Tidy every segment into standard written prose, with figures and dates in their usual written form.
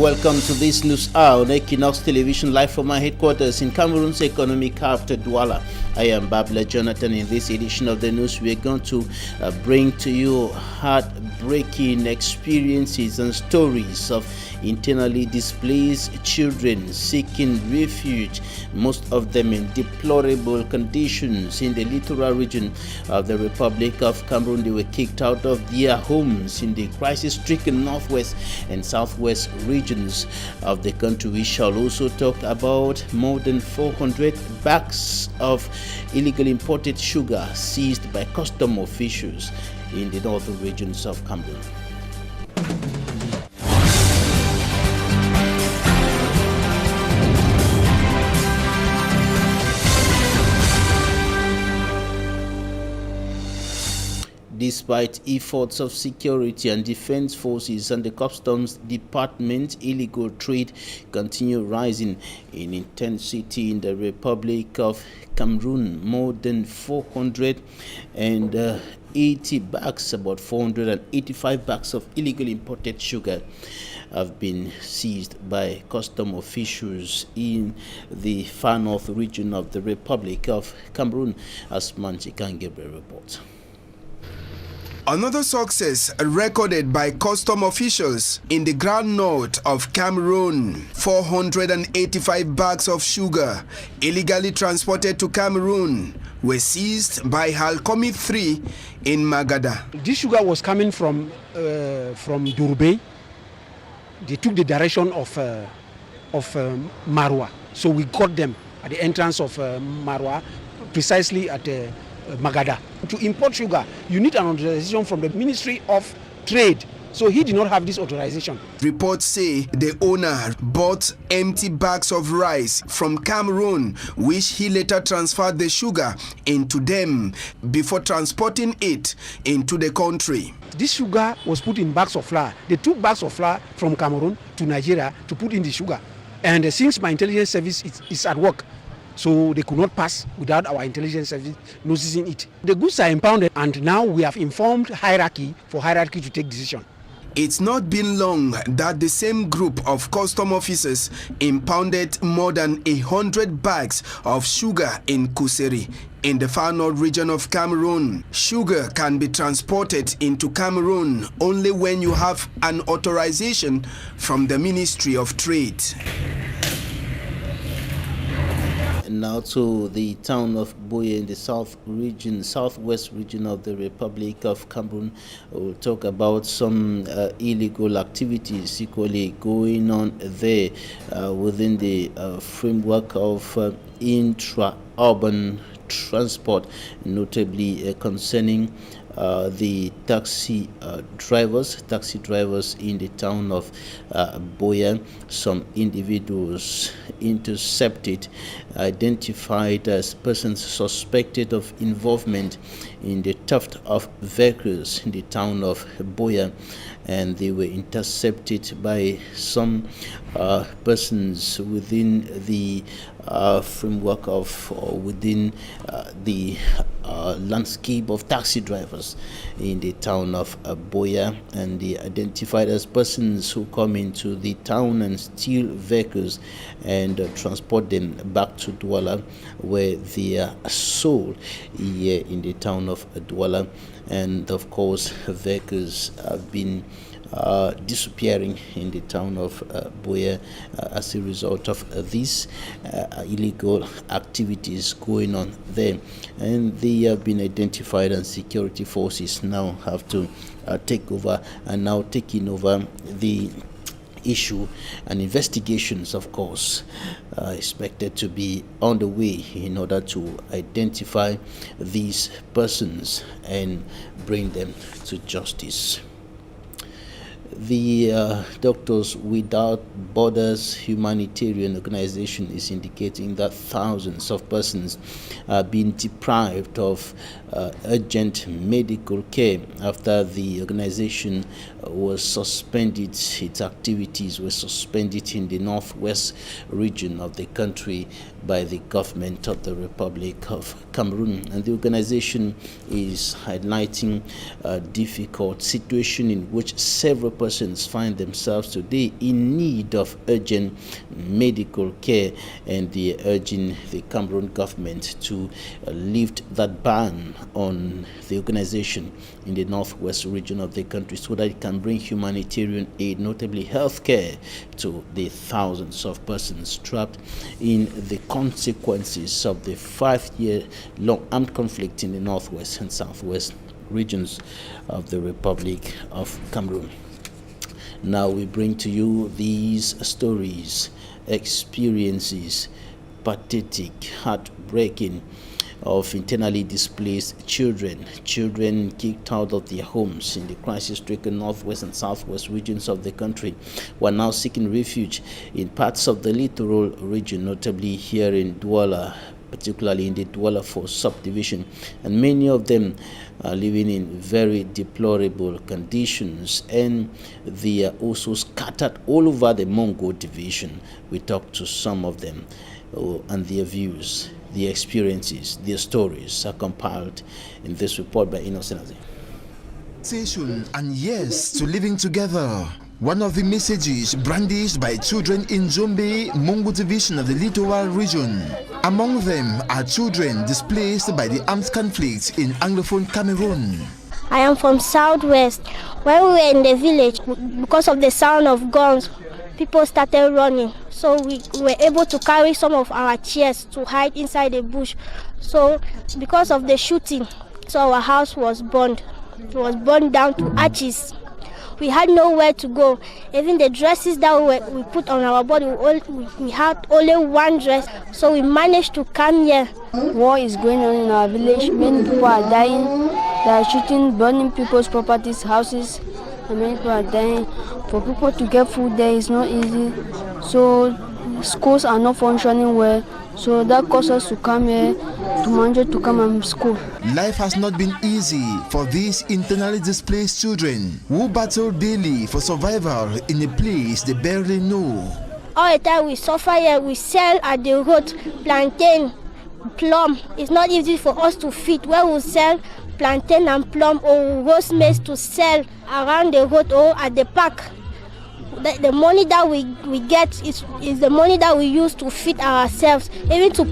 welcome to this news hour on Equinoxe Television, live from my headquarters in Cameroon's economic capital, Douala. I am Babla Jonathan. In this edition of the news, we are going to bring to you heartbreaking experiences and stories of internally displaced children seeking refuge, most of them in deplorable conditions in the littoral region of the Republic of Cameroon. They were kicked out of their homes in the crisis-stricken northwest and southwest regions of the country. We shall also talk about more than 400 bags of illegally imported sugar seized by custom officials in the northern regions of Cameroon. Despite efforts of security and defense forces and the customs department, illegal trade continues rising in intensity in the Republic of Cameroon. More than 480 bags, about 485 bags of illegally imported sugar have been seized by custom officials in the far north region of the Republic of Cameroon, as Manchikan Gabriel reports. Another success recorded by custom officials in the Grand North of Cameroon. 485 bags of sugar illegally transported to Cameroon were seized by Halkomi 3 in Magada. This sugar was coming from Durbe. They took the direction of Marwa. So we got them at the entrance of Marwa, precisely at Magada. To import sugar, you need an authorization from the Ministry of Trade. So he did not have this authorization. Reports say the owner bought empty bags of rice from Cameroon, which he later transferred the sugar into them before transporting it into the country. This sugar was put in bags of flour. They took bags of flour from Cameroon to Nigeria to put in the sugar. And since my intelligence service is at work, so they could not pass without our intelligence service noticing it. The goods are impounded, and now we have informed hierarchy for hierarchy to take decision. It's not been long that the same group of custom officers impounded more than 100 bags of sugar in Kuseri, in the far north region of Cameroon. Sugar can be transported into Cameroon only when you have an authorization from the Ministry of Trade. Now to the town of Boye in the southwest region of the Republic of Cameroon. We'll talk about some illegal activities equally going on there within the framework of intra-urban transport, notably concerning the taxi drivers in the town of Boya. Some individuals intercepted, identified as persons suspected of involvement in the theft of vehicles in the town of Boya, and they were intercepted by some persons within the framework of within the landscape of taxi drivers in the town of Boya, and they identified as persons who come into the town and steal vehicles and transport them back to Douala, where they are sold here in the town of Douala. And of course, vehicles have been disappearing in the town of Boya as a result of these illegal activities going on there, and they have been identified, and security forces now have to take over, and now taking over the issue, and investigations, of course, expected to be on the way in order to identify these persons and bring them to justice. The Doctors Without Borders humanitarian organization is indicating that thousands of persons are being deprived of urgent medical care after the organization was suspended. Its activities were suspended in the northwest region of the country by the government of the Republic of Cameroon, and the organization is highlighting a difficult situation in which several persons find themselves today in need of urgent medical care, and they are urging the Cameroon government to lift that ban on the organization in the northwest region of the country so that it can bring humanitarian aid, notably health care, to the thousands of persons trapped in the consequences of the 5-year-long armed conflict in the northwest and southwest regions of the Republic of Cameroon. Now we bring to you these stories, experiences, pathetic, heartbreaking, of internally displaced children kicked out of their homes in the crisis-stricken northwest and southwest regions of the country, who are now seeking refuge in parts of the littoral region, notably here in Douala, particularly in the Douala 4 subdivision, and many of them are living in very deplorable conditions, and they are also scattered all over the Mongo division. We talked to some of them and their views, their experiences, their stories are compiled in this report by Innocent. And yes to living together. One of the messages brandished by children in Zombe, Mongo division of the Littoral region. Among them are children displaced by the armed conflict in Anglophone Cameroon. I am from Southwest. When we were in the village, because of the sound of guns, people started running. So we were able to carry some of our chairs to hide inside the bush. So because of the shooting, so our house was burned. It was burned down to ashes. We had nowhere to go. Even the dresses that we put on our body, we had only one dress. So we managed to come here. War is going on in our village. Many people are dying. They are shooting, burning people's properties, houses. And many people are dying. For people to get food there is not easy. So schools are not functioning well. So that caused us to come here, to manage to come and school. Life has not been easy for these internally displaced children who battle daily for survival in a place they barely know. All the time we suffer here, we sell at the road, plantain, plum. It's not easy for us to feed. Where we sell plantain and plum or roast maize to sell around the road or at the park. The money that we get is the money that we use to feed ourselves. Even to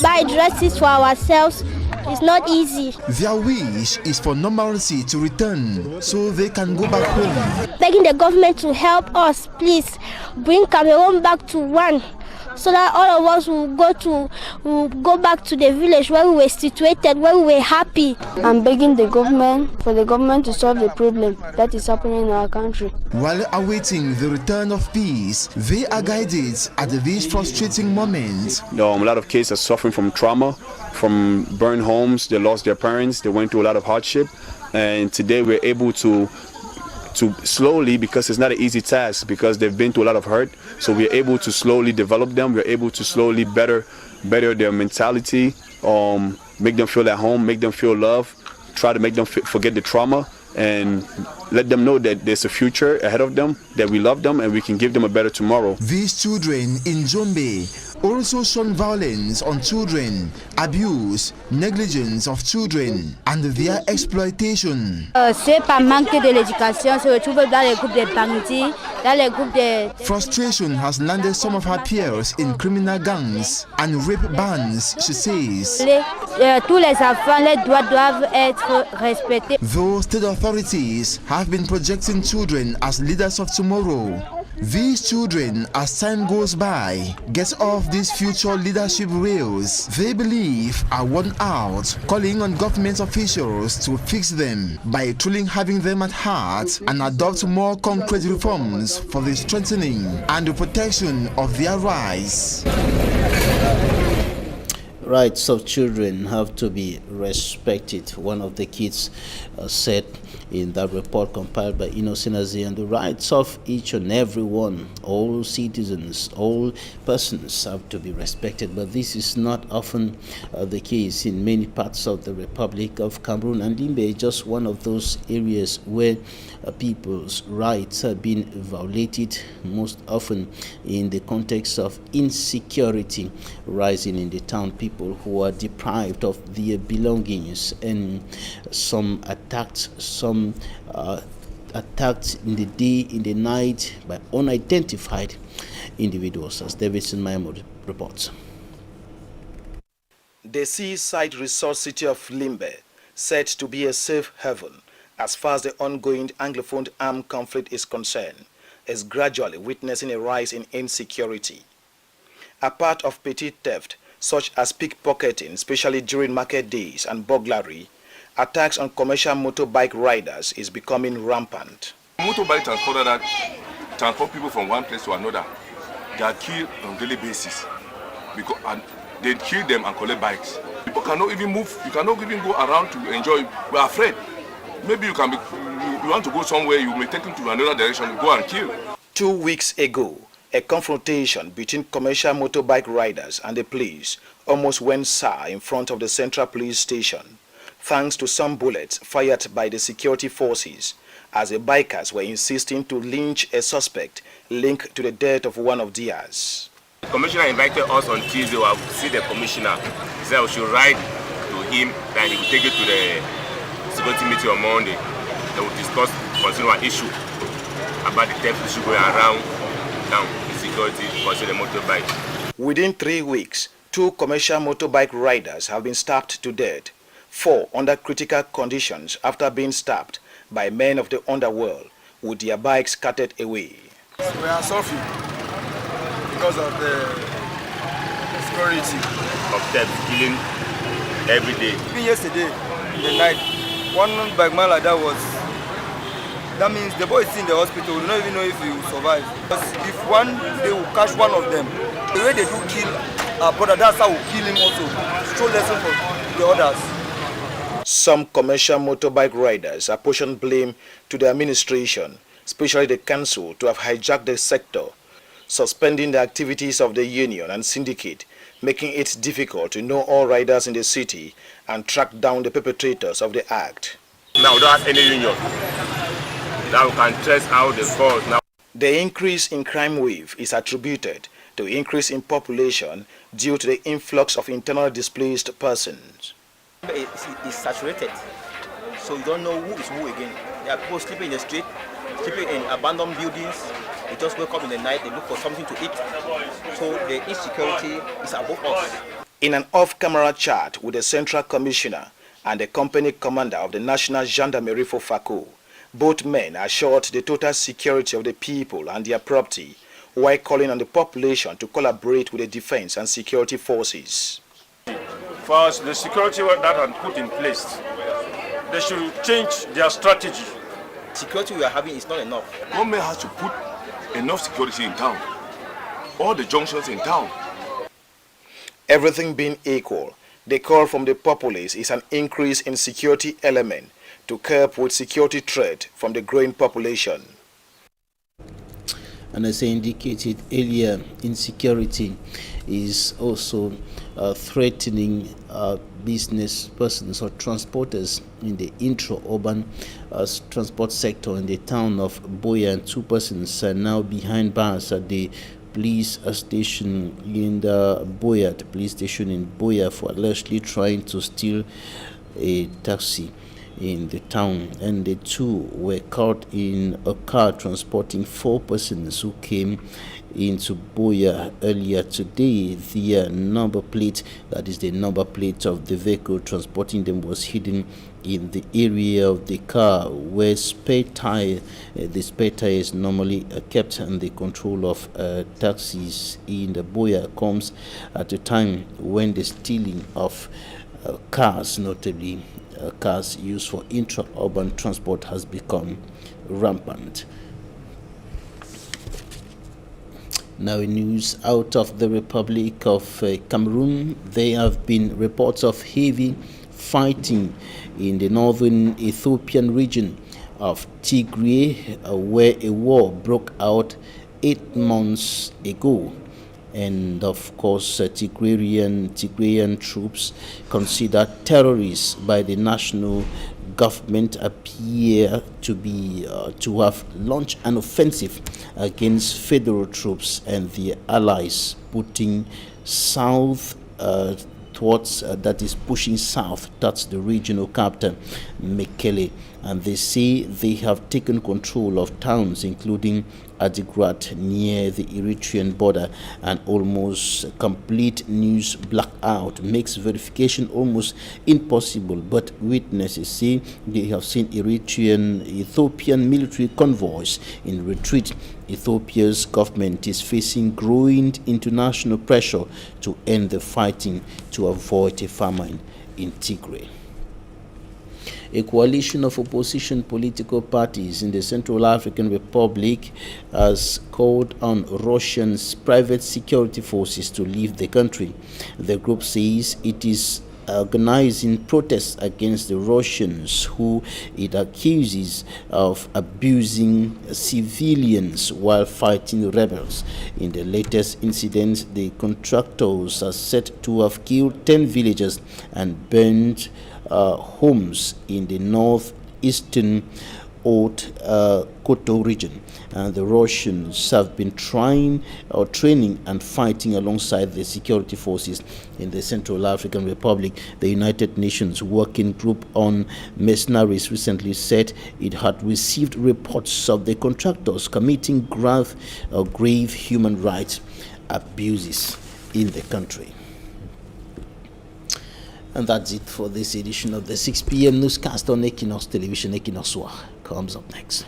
buy dresses for ourselves, it's not easy. Their wish is for normalcy to return so they can go back home. Begging the government to help us, please bring Cameroon back to one, so that all of us will go back to the village where we were situated, where we were happy. I'm begging the government to solve the problem that is happening in our country. While awaiting the return of peace, they are guided at these frustrating moments. A lot of kids are suffering from trauma, from burned homes. They lost their parents. They went through a lot of hardship, and today we're able to slowly, because it's not an easy task, because they've been through a lot of hurt, so we're able to slowly develop them. We're able to slowly better their mentality, make them feel at home, make them feel love, try to make them forget the trauma, and let them know that there's a future ahead of them, that we love them and we can give them a better tomorrow. These children in Zombe also shun violence on children, abuse, negligence of children, and their exploitation. C'est par manque de l'éducation, se retrouve dans les groupes de bandits, dans les groupes de... Frustration has landed some of her peers in criminal gangs and rape bands, she says. Tous les enfants, les droits doivent être respectés. Though state authorities have been projecting children as leaders of tomorrow, these children, as time goes by, get off these future leadership rails they believe are worn out, calling on government officials to fix them by truly having them at heart and adopt more concrete reforms for the strengthening and the protection of their rights. Rights of children have to be respected. One of the kids said in that report compiled by Innocent, and the rights of each and every one, all citizens, all persons have to be respected. But this is not often the case in many parts of the Republic of Cameroon, and Limbe is just one of those areas where people's rights have been violated, most often in the context of insecurity rising in the town. People who are deprived of their belongings, and some attacked, some attacked in the day, in the night by unidentified individuals, as Davidson Mahmoud reports. The seaside resort city of Limbe, said to be a safe haven as far as the ongoing Anglophone armed conflict is concerned, is gradually witnessing a rise in insecurity. A part of petty theft, such as pickpocketing, especially during market days, and burglary, attacks on commercial motorbike riders is becoming rampant. Motorbike transporters that transport people from one place to another, they are killed on a daily basis and they kill them and collect bikes. People cannot even move. You cannot even go around to enjoy. We are afraid. Maybe you want to go somewhere, you may take them to another direction, go and kill. 2 weeks ago, a confrontation between commercial motorbike riders and the police almost went sour in front of the Central Police Station, thanks to some bullets fired by the security forces, as the bikers were insisting to lynch a suspect linked to the death of one of theirs. The commissioner invited us on Tuesday to see the commissioner. He said we should write to him, then he will take it to the security meeting on Monday. They will discuss concerning an issue about the theft issue going around now in security concerning the motorbike. Within 3 weeks, 2 commercial motorbike riders have been stabbed to death, 4 under critical conditions after being stabbed by men of the underworld with their bikes carted away. We are suffering because of the security of theft killing every day. Even yesterday in the night, one bike man like that that means the boy is in the hospital. We don't even know if he will survive. Because if they will catch one of them, the way they do kill our brother, that's how we kill him also. Show lesson for the others. Some commercial motorbike riders apportion blame to the administration, especially the council, to have hijacked the sector, suspending the activities of the union and syndicate, making it difficult to know all riders in the city and track down the perpetrators of the act. Now we don't have any union. Now we can trace out the cause. Now the increase in crime wave is attributed to increase in population due to the influx of internally displaced persons. It's saturated, so you don't know who is who again. There are people sleeping in the street, sleeping in abandoned buildings. They just wake up in the night, they look for something to eat. So the insecurity is above us. In an off-camera chat with the Central Commissioner and the company commander of the National Gendarmerie for Fako, both men assured the total security of the people and their property, while calling on the population to collaborate with the defense and security forces. For us, the security that are put in place, they should change their strategy. Security we are having is not enough. Government has to put enough security in town, all the junctions in town. Everything being equal, the call from the populace is an increase in security element to curb with security threat from the growing population. And as I indicated earlier, insecurity is also threatening business persons or transporters in the intra-urban transport sector in the town of Boya, and 2 persons are now behind bars at the police station in the police station in Boya for allegedly trying to steal a taxi in the town, and the 2 were caught in a car transporting 4 persons who came into Boya earlier today. The number plate, that is the number plate of the vehicle transporting them, was hidden in the area of the car where the spare tire is normally kept under the control of taxis in the Boya comes at a time when the stealing of cars, notably cars used for intra-urban transport, has become rampant. Now in news out of the Republic of Cameroon, there have been reports of heavy fighting in the northern Ethiopian region of Tigray, where a war broke out 8 months ago. And of course, Tigrayan troops, considered terrorists by the national government, appear to have launched an offensive against federal troops and their allies, putting South towards that is pushing south. That's the regional capital, Mekele. And they say they have taken control of towns including Adigrat near the Eritrean border, and almost complete news blackout makes verification almost impossible. But witnesses say they have seen Ethiopian military convoys in retreat. Ethiopia's government is facing growing international pressure to end the fighting to avoid a famine in Tigray. A coalition of opposition political parties in the Central African Republic has called on Russia's private security forces to leave the country. The group says it is organizing protests against the Russians, who it accuses of abusing civilians while fighting rebels. In the latest incident, the contractors are said to have killed 10 villagers and burned homes in the northeastern Koto region. And the Russians have been training and fighting alongside the security forces in the Central African Republic. The United Nations Working Group on Mercenaries recently said it had received reports of the contractors committing grave human rights abuses in the country. And that's it for this edition of the 6 p.m. newscast on Equinoxe Television. Equinoxe comes up next.